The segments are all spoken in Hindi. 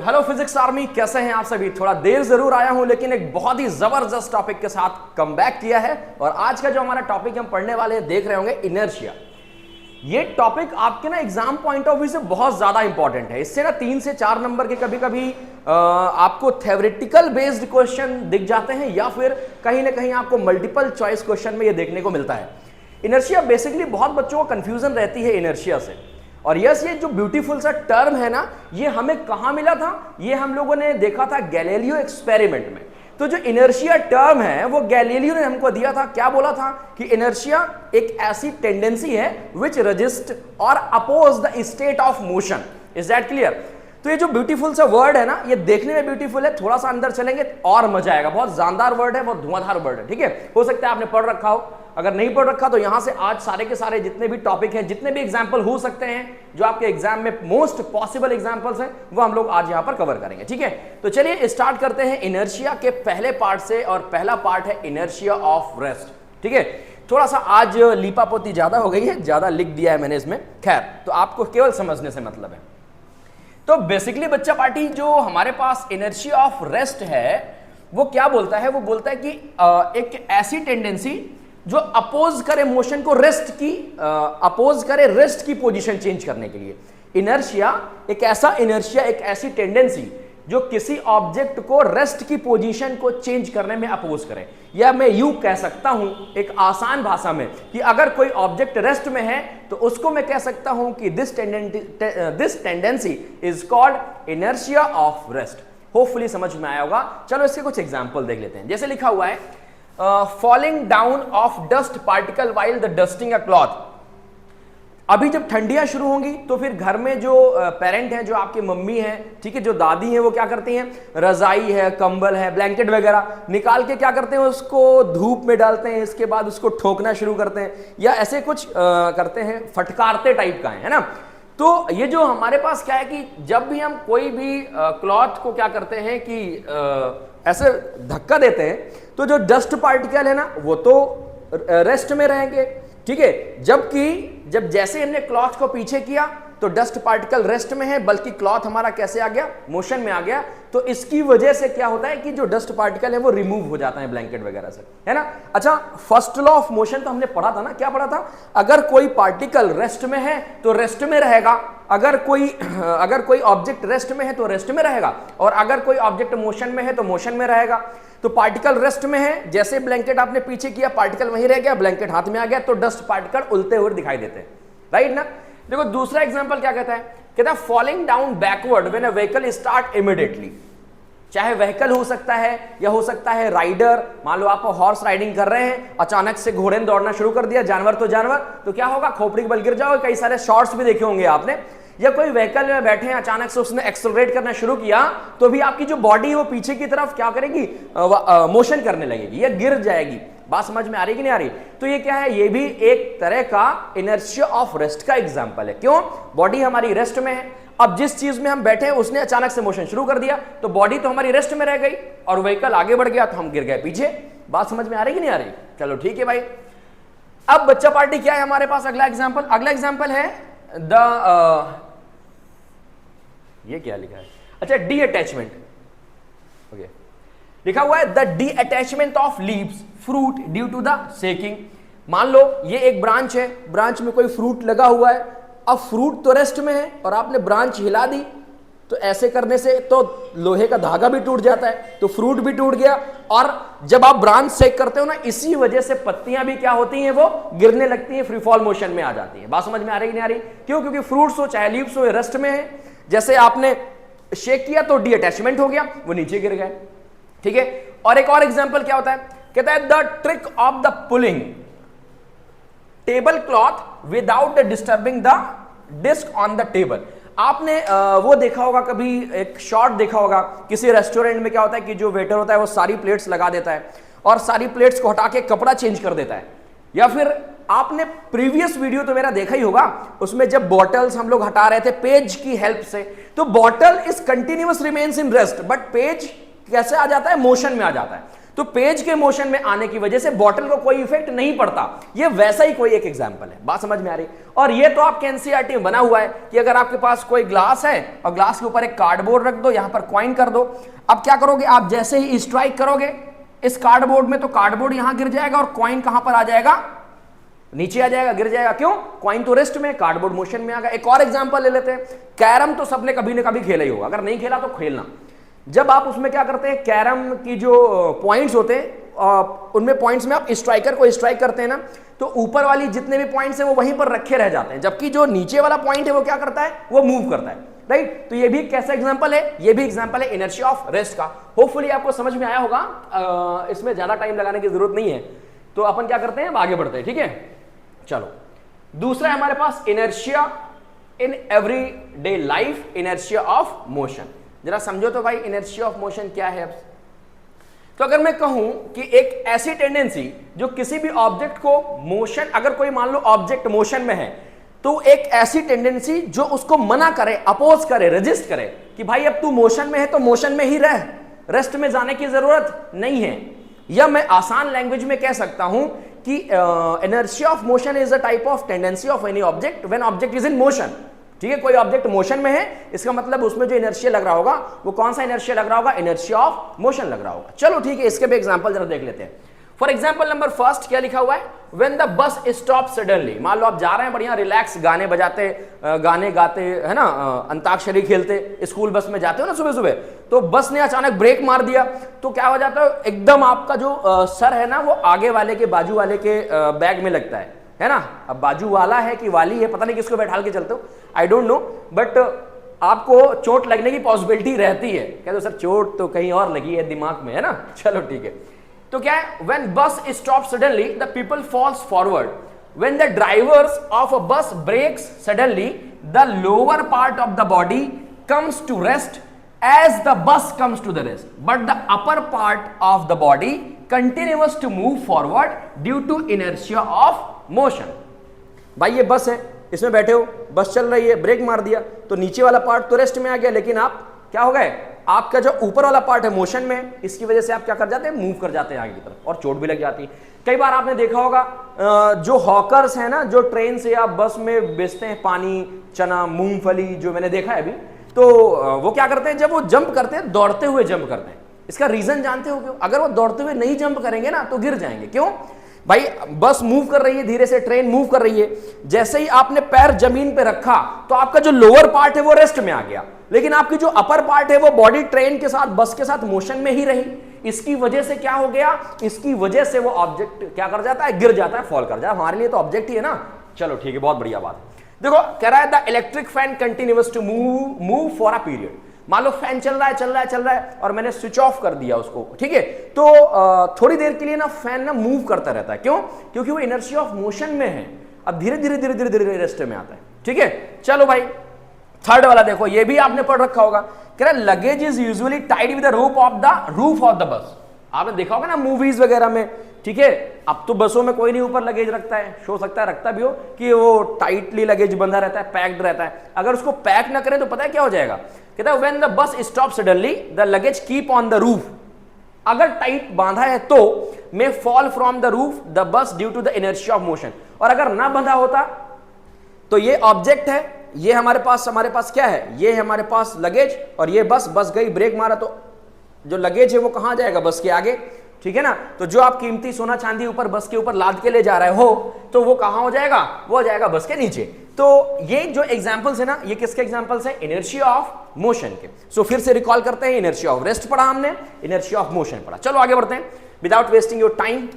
हेलो फिजिक्स आर्मी, कैसे हैं आप सभी। थोड़ा देर जरूर आया हूं लेकिन एक बहुत ही जबरदस्त टॉपिक के साथ कम बैक किया है। और आज का जो हमारा टॉपिक हम पढ़ने वाले हैं, देख रहे होंगे, इनर्शिया। ये टॉपिक आपके ना एग्जाम पॉइंट ऑफ व्यू से बहुत ज्यादा इंपॉर्टेंट है। इससे ना 3 से 4 नंबर के कभी कभी आपको थ्योरेटिकल बेस्ड क्वेश्चन दिख जाते हैं, या फिर कहीं ना कहीं आपको मल्टीपल चॉइस क्वेश्चन में ये देखने को मिलता है। इनर्शिया बेसिकली बहुत बच्चों को कंफ्यूजन रहती है इनर्शिया से। और यस, ये जो ब्यूटीफुल सा टर्म है ना, ये हमें कहां मिला था? ये हम लोगों ने देखा था गैलीलियो एक्सपेरिमेंट में। तो जो इनर्शिया टर्म है वो गैलीलियो ने हमको दिया था। क्या बोला था कि इनर्शिया एक ऐसी टेंडेंसी है विच रजिस्ट और oppose the state of motion. Is that clear? तो ये जो ब्यूटीफुल सा वर्ड है ना, ये देखने में ब्यूटीफुल है, थोड़ा सा अंदर चलेंगे और मजा आएगा। बहुत जानदार वर्ड है, बहुत धुआंधार वर्ड है। ठीक है, हो सकता है आपने पढ़ रखा हो, अगर नहीं पढ़ रखा तो यहां से आज सारे के सारे जितने भी टॉपिक हैं, जितने भी एग्जाम्पल हो सकते हैं, जो आपके एग्जाम में मोस्ट पॉसिबल एग्जाम्पल्स हैं, वो हम लोग आज यहां पर कवर करेंगे। ठीक है, तो चलिए स्टार्ट करते हैं इनर्शिया के पहले पार्ट से। और पहला पार्ट है इनर्शिया ऑफ रेस्ट। ठीक है, थोड़ा सा आज लीपापोती ज्यादा हो गई है, ज्यादा लिख दिया है मैंने इसमें, खैर तो आपको केवल समझने से मतलब है। तो बेसिकली बच्चा पार्टी, जो हमारे पास इनर्शिया ऑफ रेस्ट है वो क्या बोलता है? वो बोलता है कि एक ऐसी टेंडेंसी जो अपोज करे मोशन को, रेस्ट की अपोज करे रेस्ट की पोजीशन चेंज करने के लिए। इनर्शिया एक ऐसी टेंडेंसी जो किसी ऑब्जेक्ट को रेस्ट की पोजीशन को चेंज करने में अपोज करे। या मैं यूं कह सकता हूं एक आसान भाषा में कि अगर कोई ऑब्जेक्ट रेस्ट में है तो उसको मैं कह सकता हूं कि this tendency is called inertia of rest. Hopefully समझ में आया होगा। चलो इसके कुछ एग्जांपल देख लेते हैं। जैसे लिखा हुआ है, falling down of dust particle while the dusting a cloth. अभी जब ठंडियां शुरू होंगी तो फिर घर में जो पेरेंट हैं, जो आपकी मम्मी हैं, ठीक है, जो दादी हैं, वो क्या करती हैं? रजाई है, कंबल है, ब्लैंकेट वगैरह निकाल के क्या करते हैं? उसको धूप में डालते हैं, इसके बाद उसको ठोकना शुरू करते हैं, या ऐसे कुछ करते हैं, फटकारते टाइप का है ना। तो ये जो हमारे पास क्या है कि जब भी हम कोई भी क्लॉथ को क्या करते हैं कि ऐसे धक्का देते हैं, तो जो डस्ट पार्टिकल है ना, वो तो रेस्ट में रहेंगे। ठीक है, जब जैसे हमने क्लॉथ को पीछे किया तो डस्ट पार्टिकल रेस्ट में है, बल्कि क्लॉथ हमारा कैसे आ गया? मोशन में आ गया। तो इसकी वजह से क्या होता है कि जो डस्ट पार्टिकल है वो रिमूव हो जाता है ब्लैंकेट वगैरह से, है ना। अच्छा, फर्स्ट लॉ ऑफ मोशन तो हमने पढ़ा था ना। क्या पढ़ा था? अगर कोई पार्टिकल रेस्ट में है तो रेस्ट में रहेगा, अगर कोई ऑब्जेक्ट रेस्ट में है तो रेस्ट में रहेगा, और अगर कोई ऑब्जेक्ट मोशन में है तो मोशन में रहेगा। तो पार्टिकल रेस्ट में है, जैसे ब्लैंकेट आपने पीछे किया, पार्टिकल वहीं रह गया, ब्लैंकेट हाथ में आ गया, तो डस्ट पार्टिकल उलटे हुए दिखाई देते हैं, राइट ना। देखो दूसरा एग्जांपल क्या कहता है? कहता है falling down backward when a vehicle start immediately. चाहे व्हीकल हो सकता है या हो सकता है राइडर। मान लो आप हॉर्स राइडिंग कर रहे हैं, अचानक से घोड़े ने दौड़ना शुरू कर दिया, जानवर तो जानवर, तो क्या होगा? खोपड़ी के बल गिर जाओगे। कई सारे शॉर्ट्स भी देखे होंगे आपने। या कोई व्हीकल में बैठे हैं, अचानक से उसने एक्सेलरेट करना शुरू किया, तो भी आपकी जो बॉडी है वो पीछे की तरफ क्या करेगी? मोशन करने लगेगी या गिर जाएगी। बात समझ में आ रही कि नहीं आ रही? तो ये क्या है? ये भी एक तरह का इनर्शिया ऑफ रेस्ट का एग्जांपल है। क्यों? बॉडी हमारी रेस्ट में है, अब जिस चीज में हम बैठे हैं उसने अचानक से मोशन शुरू कर दिया, तो बॉडी तो हमारी रेस्ट में रह गई और व्हीकल आगे बढ़ गया तो हम गिर गए पीछे। बात समझ में आ रही कि नहीं आ रही? चलो ठीक है भाई। अब बच्चा पार्टी क्या है हमारे पास? अगला एग्जाम्पल है ये क्या लिखा है? अच्छा, डी अटैचमेंट। ओके, लिखा हुआ है the detachment of leaves fruit due to the shaking. मान लो ये एक ब्रांच है, ब्रांच में कोई फ्रूट लगा हुआ है। अब फ्रूट तो रेस्ट में है और आपने ब्रांच हिला दी, तो ऐसे करने से तो लोहे का धागा भी टूट जाता है, तो फ्रूट भी टूट गया। और जब आप ब्रांच सेक करते हो ना, इसी वजह से पत्तियां भी क्या होती हैं? वो गिरने लगती हैं, फ्री फॉल मोशन में आ जाती है। बात समझ में आ रही कि नहीं आ रही? क्यों? क्योंकि फ्रूट्स हो चाहे लीव्स हो, रेस्ट में है। जैसे आपने शेक किया तो डी अटैचमेंट हो गया, वो नीचे गिर गए। ठीक है, और एक और एग्जांपल क्या होता है? कहता है the trick of the pulling table cloth without disturbing the disc on the table. आपने वो देखा होगा कभी, एक शॉट देखा होगा किसी रेस्टोरेंट में। क्या होता है कि जो वेटर होता है वो सारी प्लेट्स लगा देता है और सारी प्लेट्स को हटा के कपड़ा चेंज कर देता है। या फिर आपने प्रीवियस वीडियो तो मेरा देखा ही होगा, उसमें जब बॉटल्स हम लोग हटा रहे थे पेज की हेल्प से, तो bottle is continuous remains in rest, but page कैसे आ जाता है? मोशन में आ जाता है। तो पेज के मोशन में आने की वजह से बॉटल को कोई इफेक्ट नहीं पड़ता। ये वैसा ही कोई एक एग्जांपल है, बात समझ में आ रही। और ये तो आपके एनसीईआरटी में बना हुआ है कि अगर आपके पास कोई ग्लास है और ग्लास के ऊपर एक कार्डबोर्ड रख दो, यहां पर कॉइन कर दो, अब क्या करोगे आप, जैसे ही स्ट्राइक करोगे इस कार्डबोर्ड में तो कार्डबोर्ड यहां गिर जाएगा और कॉइन कहां पर आ जाएगा, नीचे आ जाएगा, गिर जाएगा। क्यों? कॉइन तो रेस्ट में, कार्डबोर्ड मोशन में आ गया। एक और एग्जांपल ले लेते हैं, कैरम तो सबने कभी ना कभी खेला ही होगा, अगर नहीं खेला तो खेलना। जब आप उसमें क्या करते हैं, कैरम की जो पॉइंट्स होते हैं उनमें पॉइंट्स में आप स्ट्राइकर को स्ट्राइक करते हैं ना, तो ऊपर वाली जितने भी पॉइंट्स हैं वो वहीं पर रखे रह जाते हैं, जबकि जो नीचे वाला पॉइंट है वो क्या करता है, वो मूव करता है, राइट। तो ये भी कैसा एग्जांपल है, ये भी एग्जांपल है इनर्शिया ऑफ रेस्ट का। होपफुली आपको समझ में आया होगा, इसमें ज्यादा टाइम लगाने की जरूरत नहीं है। तो अपन क्या करते हैं, आगे बढ़ते हैं, ठीक है। चलो, दूसरा है हमारे पास inertia in everyday life, inertia of motion. जरा समझो तो भाई इनर्शिया ऑफ मोशन क्या है। अब तो अगर मैं कहूं कि एक ऐसी टेंडेंसी जो किसी भी ऑब्जेक्ट को मोशन, अगर कोई मान लो ऑब्जेक्ट मोशन में है, तो एक ऐसी टेंडेंसी जो उसको मना करे, अपोज करे, रेजिस्ट करे कि भाई अब तू मोशन में है तो मोशन में ही रह, रेस्ट में जाने की जरूरत नहीं है। या मैं आसान लैंग्वेज में कह सकता हूं कि inertia of motion is a type of tendency of any object when object is in motion. ठीक है, कोई ऑब्जेक्ट मोशन में है, इसका मतलब उसमें जो इनर्शिया लग रहा होगा वो कौन सा इनर्शिया लग रहा होगा, इनर्शिया ऑफ मोशन लग रहा होगा। चलो ठीक है, इसके भी एग्जांपल जरा देख लेते हैं। फॉर एग्जांपल नंबर फर्स्ट क्या लिखा हुआ है, when the bus stop suddenly. मान लो आप जा रहे हैं बढ़िया रिलैक्स, गाने बजाते, गाने गाते, है ना, अंताक्षरी खेलते, स्कूल बस में जाते हो ना सुबह सुबह, तो बस ने अचानक ब्रेक मार दिया, तो क्या हो जाता है, एकदम आपका जो सर है ना वो आगे वाले के, बाजू वाले के बैग में लगता है ना। अब बाजू वाला है कि वाली है, पता नहीं किसको बैठा के चलते हो, आई डोंट नो, बट आपको चोट लगने की पॉसिबिलिटी रहती है। कहते हो सर चोट तो कहीं और लगी है, दिमाग में, है ना। चलो ठीक है, तो क्या है, when bus stop suddenly the people falls forward, when the drivers of a bus brakes suddenly the lower part of the body comes to rest as the bus comes to the rest, but the upper part of the body continues to move forward due to inertia of motion। भाई ये बस है, इसमें बैठे हो, बस चल रही है, ब्रेक मार दिया तो नीचे वाला पार्ट तो रेस्ट में आ गया, लेकिन आप क्या हो गए, आपका जो ऊपर वाला पार्ट है मोशन में, इसकी वजह से आप क्या कर जाते हैं, मूव कर जाते हैं आगे की तरफ, और चोट भी लग जाती है। कई बार आपने देखा होगा जो हॉकर्स हैं ना, जो ट्रेन से या बस में बेचते हैं पानी, चना, मूंगफली, जो मैंने देखा है अभी, तो वो क्या करते हैं, जब वो जंप करते हैं, दौड़ते हुए जंप करते हैं। इसका रीजन जानते हो क्यों? अगर वो दौड़ते हुए नहीं जंप करेंगे ना तो गिर जाएंगे। क्यों भाई, बस मूव कर रही है धीरे से, ट्रेन मूव कर रही है, जैसे ही आपने पैर जमीन पे रखा तो आपका जो लोअर पार्ट है वो रेस्ट में आ गया, लेकिन आपकी जो अपर पार्ट है वो बॉडी ट्रेन के साथ, बस के साथ मोशन में ही रही। इसकी वजह से क्या हो गया, इसकी वजह से वो ऑब्जेक्ट क्या कर जाता है, गिर जाता है, फॉल कर जाता है। हमारे लिए तो ऑब्जेक्ट ही है ना। चलो ठीक है, बहुत बढ़िया बात है। देखो कह रहा है the electric fan continuous to move for a period. मान लो फैन चल रहा है और मैंने स्विच ऑफ कर दिया उसको, ठीक है, तो थोड़ी देर के लिए ना फैन ना मूव करता रहता है। क्यों? क्योंकि वो इनर्शिया ऑफ मोशन में है, अब धीरे धीरे रेस्ट में आता है। ठीक है, चलो भाई थर्ड वाला देखो, ये भी आपने पढ़ रखा होगा। कह रहा है luggage is usually tied with the roof of the bus. आपने देखा होगा ना मूवीज वगैरह में, ठीक है। अब तो बसों में कोई नहीं ऊपर लगेज रखता है, हो सकता है रखता भी हो कि वो टाइटली लगेज बंधा रहता है, पैक्ड रहता है। अगर उसको पैक ना करें तो पता है क्या हो जाएगा, कहता है when the bus stop suddenly the luggage keep on the roof. अगर टाइट बांधा है तो may fall from the roof the bus due to the inertia of motion. और अगर ना बंधा होता तो ये ऑब्जेक्ट है, ये हमारे पास क्या है, ये है हमारे पास लगेज, और ये बस गई, ब्रेक मारा तो जो लगेज है वो कहां जाएगा, बस के आगे। ठीक है ना। तो जो आप कीमती सोना चांदी ऊपर बस के ऊपर लाद के ले जा रहे हो तो वो कहां हो जाएगा, वो हो जाएगा बस के नीचे। तो ये जो एग्जांपल्स है ना, ये किसके एग्जांपल्स हैं, इनर्शिया ऑफ मोशन के। सो फिर से रिकॉल करते हैं, इनर्शिया ऑफ रेस्ट पढ़ा हमने, इनर्शिया ऑफ मोशन पढ़ा। चलो आगे बढ़ते हैं विदाउट वेस्टिंग योर टाइम।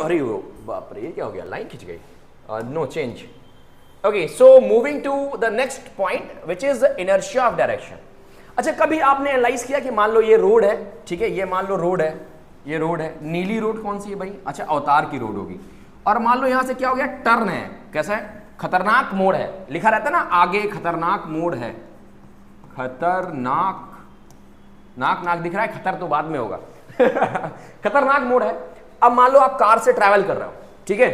अरे बाप रे, ये क्या हो गया, लाइन खिंच गई, no change. Okay, so moving to the next point which is inertia of direction. अच्छा, कभी आपने एनालाइज किया कि मान लो ये रोड है, ठीक है, ये मान लो रोड है, ये रोड है, नीली रोड कौन सी है भाई, अच्छा अवतार की रोड होगी। और मान लो यहां से क्या हो गया, टर्न है, कैसा है, खतरनाक मोड़ है, लिखा रहता है ना आगे खतरनाक मोड़ है, खतरनाक, नाक दिख रहा है, खतर तो बाद में होगा। खतरनाक मोड़ है। अब मान लो आप कार से ट्रैवल कर रहे हो, ठीक है,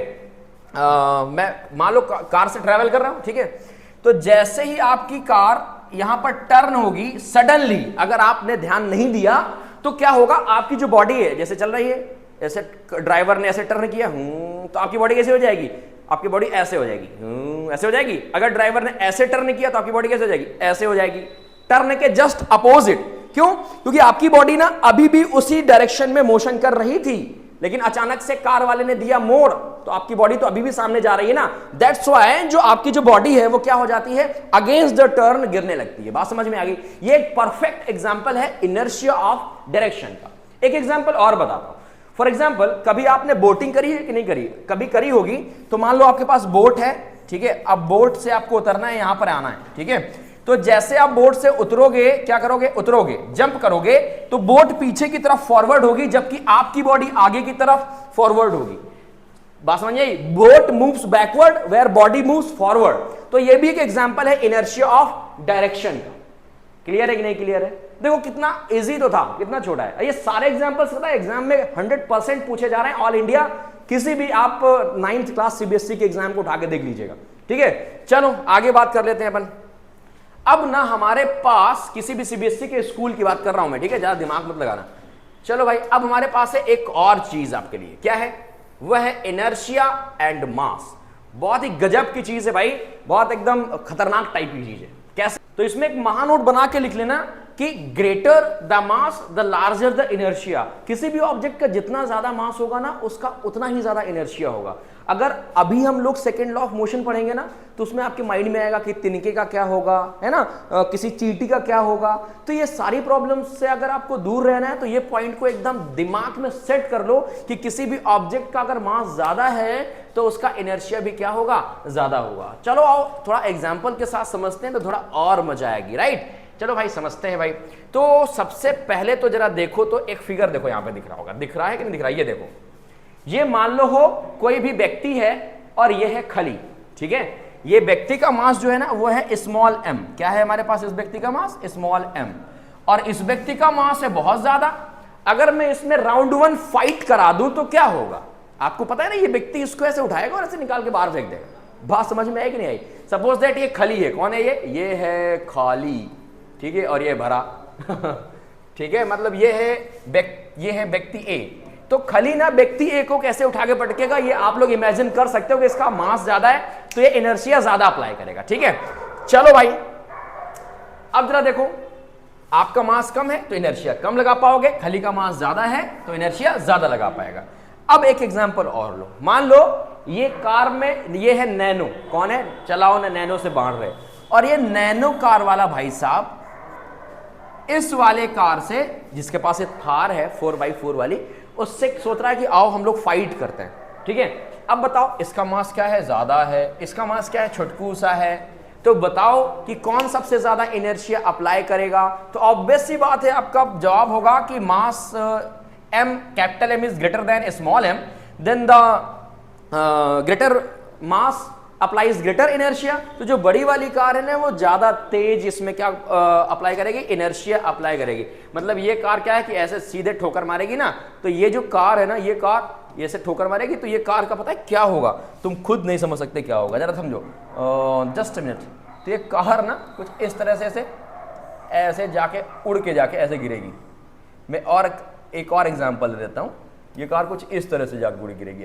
मैं मान लो कार से ट्रैवल कर रहा हूं, ठीक है, तो जैसे ही आपकी कार यहां पर टर्न होगी, सडनली अगर आपने ध्यान नहीं दिया तो तो क्या होगा, आपकी जो बॉडी है जैसे चल रही है, ऐसे ड्राइवर ने ऐसे टर्न किया तो आपकी बॉडी कैसे हो जाएगी, आपकी बॉडी ऐसे हो जाएगी, ऐसे हो जाएगी। अगर ड्राइवर ने ऐसे टर्न किया तो आपकी बॉडी कैसे हो जाएगी, ऐसे हो जाएगी। टर्न के जस्ट अपोजिट। क्यों? क्योंकि आपकी बॉडी ना अभी भी उसी डायरेक्शन में मोशन कर रही थी, लेकिन अचानक से कार वाले ने दिया मोड़, तो आपकी बॉडी तो अभी भी सामने जा रही है ना। दैट्स व्हाई जो आपकी जो बॉडी है वो क्या हो जाती है, अगेंस्ट द टर्न गिरने लगती है। बात समझ में आ गई? ये एक परफेक्ट एग्जांपल है इनर्शिया ऑफ डायरेक्शन का। एक एग्जांपल और बताता हूं। फॉर एग्जांपल, कभी आपने बोटिंग करी है कि नहीं करी? कभी करी होगी। तो मान लो आपके पास बोट है, ठीक है, अब बोट से आपको उतरना है, यहां पर आना है, ठीक है। तो जैसे आप बोट से उतरोगे, क्या करोगे, उतरोगे, जंप करोगे, तो बोट पीछे की तरफ फॉरवर्ड होगी, जबकि आपकी बॉडी आगे की तरफ फॉरवर्ड होगी। बात समझ आई? Boat moves backward where body moves forward. तो ये भी एक एग्जांपल है इनर्शिया ऑफ डायरेक्शन का। क्लियर है कि नहीं क्लियर है? देखो कितना इजी तो था, कितना छोटा है। ये सारे एग्जांपल्स पता है एग्जाम में 100% पूछे जा रहे हैं, ऑल इंडिया। किसी भी आप 9th क्लास सीबीएसई के एग्जाम को उठा के देख लीजिएगा, ठीक है। चलो आगे बात कर लेते हैं अपन। अब ना हमारे पास किसी भी सीबीएसई के स्कूल की बात कर रहा हूं मैं, ठीक है, ज्यादा दिमाग मत लगाना। चलो भाई, अब हमारे पास है एक और चीज आपके लिए। क्या है? वह है इनर्शिया एंड मास। बहुत ही गजब की चीज है भाई, बहुत एकदम खतरनाक टाइप की चीज है। कैसे? तो इसमें एक महानोट बना के लिख लेना कि greater the mass the larger the inertia. किसी भी ऑब्जेक्ट का जितना ज्यादा मास होगा ना, उसका उतना ही ज्यादा इनर्शिया होगा। अगर अभी हम लोग सेकेंड लॉ ऑफ मोशन पढ़ेंगे ना, तो उसमें आपके माइंड में आएगा कि तिनके का क्या होगा, है ना, किसी चींटी का क्या होगा। तो ये सारी प्रॉब्लम्स से अगर आपको दूर रहना है तो ये पॉइंट को एकदम दिमाग में सेट कर लो कि किसी भी ऑब्जेक्ट का अगर मास ज्यादा है तो उसका इनर्शिया भी क्या होगा, ज्यादा होगा। चलो आओ थोड़ा एग्जाम्पल के साथ समझते हैं तो थोड़ा और मजा आएगी, राइट। चलो भाई समझते हैं भाई। तो सबसे पहले तो जरा देखो, तो एक फिगर देखो यहां पे दिख रहा होगा, दिख रहा है कि नहीं दिख रहा है? ये देखो, ये मान लो हो कोई भी व्यक्ति है और ये है खली, ठीक है। ये व्यक्ति का मास जो है ना वो है स्मॉल m। क्या है हमारे पास इस व्यक्ति का मास? Small m। और इस व्यक्ति का मास है बहुत ज्यादा। अगर मैं इसमें राउंड 1 फाइट करा दूं तो क्या होगा? आपको पता है ना, ये व्यक्ति इसको ऐसे उठाएगा और ऐसे निकाल के बाहर फेंक देगा। बात समझ में आई कि नहीं आई? सपोज दैट ये खली है। कौन है ये है खाली, ठीक है, और ये भरा ठीक है, मतलब ये है व्यक्ति ए। तो खली ना व्यक्ति ए को कैसे उठा के पटकेगा, ये आप लोग इमेजिन कर सकते हो कि इसका मास ज्यादा है तो ये इनर्शिया ज्यादा अप्लाई करेगा, ठीक है। चलो भाई, अब जरा देखो, आपका मास कम है तो इनर्शिया कम लगा पाओगे, खली का मास ज्यादा है तो इनर्शिया ज्यादा लगा पाएगा। अब एक एग्जांपल और लो। मान लो ये कार में ये है नैनो। कौन है? चलाओ ना, नैनो से बांध रहे। और ये नैनो कार वाला भाई साहब इस वाले कार से, जिसके पास एक थार है 4x4 वाली, उससे सोच रहा है कि आओ हम लोग फाइट करते हैं, ठीक है। अब बताओ इसका मास क्या है? ज्यादा है। इसका मास क्या है? छुटकू सा है। तो बताओ कि कौन सबसे ज्यादा इनर्शिया अप्लाई करेगा? तो ऑब्वियस सी बात है, आपका जवाब होगा कि mass m, capital M is greater than small m, then the greater mass applies greater inertia. तो जो बड़ी वाली कार है ना वो ज्यादा तेज इसमें क्या अप्लाई करेगी? इनर्शिया अप्लाई करेगी। मतलब ये कार क्या है कि ऐसे सीधे ठोकर मारेगी ना, तो ये जो कार है ना, ये कार ऐसे ठोकर मारेगी, तो ये कार का पता है क्या होगा? तुम खुद नहीं समझ सकते क्या होगा, जरा समझो, जस्ट अ मिनट। तो ये कार ना कुछ इस तरह से ऐसे जाके उड़ के जाके ऐसे गिरेगी। मैं और एक और एग्जाम्पल दे देता हूँ। ये कार कुछ इस तरह से जाके उड़ गिरेगी,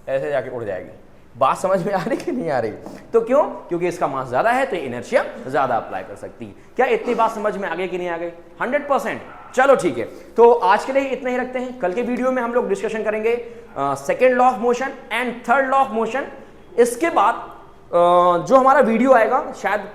ऐसे जाके उड़ जाएगी। बात समझ में आ रही कि नहीं आ रही? तो क्यों? क्योंकि इसका मास ज्यादा है तो इनर्शिया ज्यादा अप्लाई कर सकती है। क्या इतनी बात समझ में आ गई कि नहीं आ गई? 100%। चलो ठीक है, तो आज के लिए इतना ही रखते हैं। कल के वीडियो में हम लोग डिस्कशन करेंगे second law of motion and third law of motion. इसके बाद जो हमारा वीडियो आएगा, शायद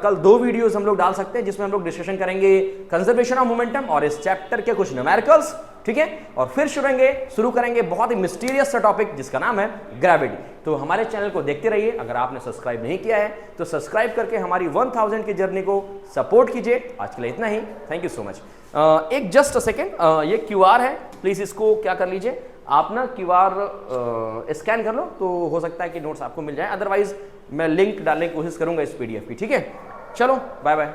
कल 2 वीडियोस हम लोग डाल सकते हैं, जिसमें हम लोग डिस्कशन करेंगे कंजर्वेशन ऑफ मोमेंटम और इस चैप्टर के कुछ न्यूमेरिकल्स, ठीक है। और फिर शुरू करेंगे बहुत ही मिस्टीरियस सा टॉपिक जिसका नाम है ग्रेविटी। तो हमारे चैनल को देखते रहिए। अगर आपने सब्सक्राइब नहीं किया है तो सब्सक्राइब करके हमारी 1000 की जर्नी को सपोर्ट कीजिए। आज के लिए इतना ही। Thank you so much. एक जस्ट सेकेंड, ये QR है, प्लीज इसको क्या कर लीजिए आप ना, QR स्कैन कर लो तो हो सकता है कि नोट्स आपको मिल जाए। अदरवाइज मैं लिंक डालने की कोशिश करूंगा इस PDF की, ठीक है। चलो बाय बाय।